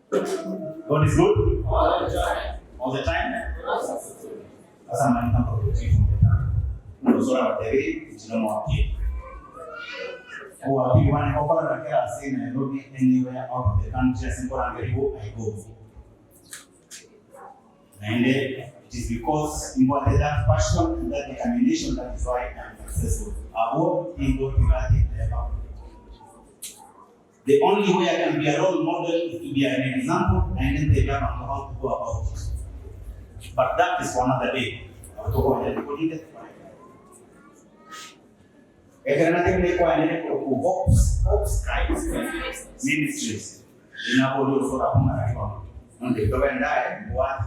God is good all the time. Sasa maana mtakatifu ndio sura ya David tunamo wapi. Kwa wapi wana kwa na kila sina Nairobi anywhere out of the country simple and very good I go. And it is because you wanted that passion and that determination that is why I am successful. I work in God to get it ever. The only way I can be a role model is to be an example and then they learn how to go about it. But that is for another day. I will talk about it. Alternative kwa Hopes Christ Ministries. Inapokuwa sura kama hiyo. Ndio tukaendaye what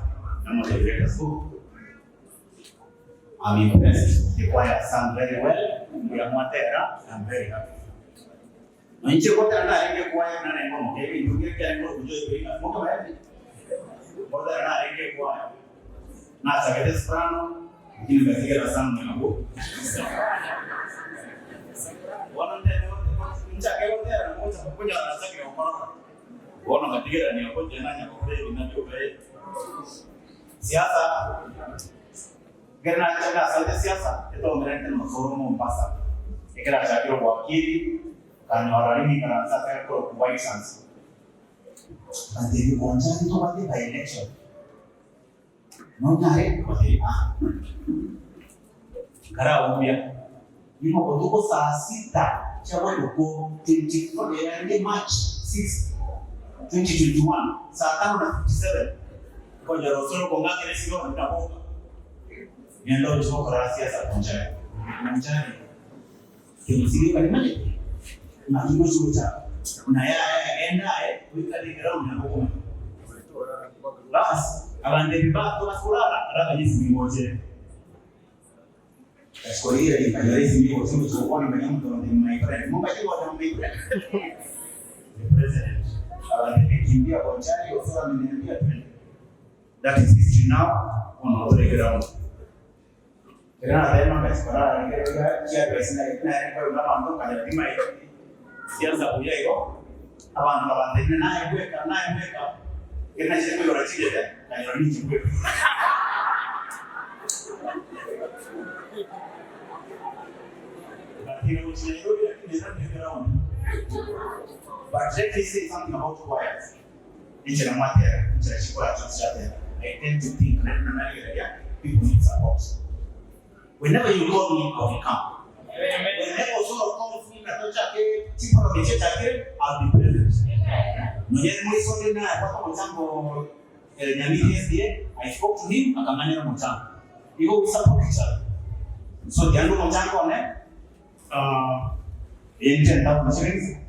I'm motivated so. I'm impressed. The choir sang very well. I'm very happy. Nje kote anaingia choir na neno moja hivi ndio kile ndio kujua hivi. Mbona wapi? Mbona anaingia choir. Na sakete soprano ili basikia sana hapo. Wanataka mchake wote anaanza kukuja anataka kuona. Wana matigera ni hapo jana na kwa hiyo ninavyoelewa. Siasa gana changa sasa siasa ndio mrende na forum Mombasa ikira chakiro kwa akili kana waralini kana sasa kwa white sans ndio kuanza ndio wale by election ndio kwa hiyo kara umbia imo kwa tuko saa 6 chama tuko 24 ya March 6 2021 saa 5:57 kwa jarosoro konga kile sio nitapoka ndio ndio kwa siasa konja konja kimsingi kali mali na kimoja cha na yeye aenda wika ni ground na huko bas abande bibato basulala raba jinsi mmoja kwa hiyo ni kazi mimi kwa sababu tulikuwa na mtu ndio my friend mungu akiwa na my friend the president abande kimbia kwa chai usura ameniambia twende. That is history now on our ground. Kerana tema kwa sekolah ni kia pesa na kwa mama ndo kana pima hiyo. Sianza kuja hiyo. Abantu abandene naye kweka kena sheko yora chile na yora ni chukwe. Lakini uchile hiyo ni ndio ground. But let me say something about choirs. Nje na matere, nje na shikola cha I tend to think that people need support. Whenever you call me, I will come. Whenever you call me, I'll be present. Mwenye mwisho ndio kwa mchango Nyamiti SDA, I spoke to him akamania mchango. Hivyo we support each other. So ndio mchango ne 10,000 shillings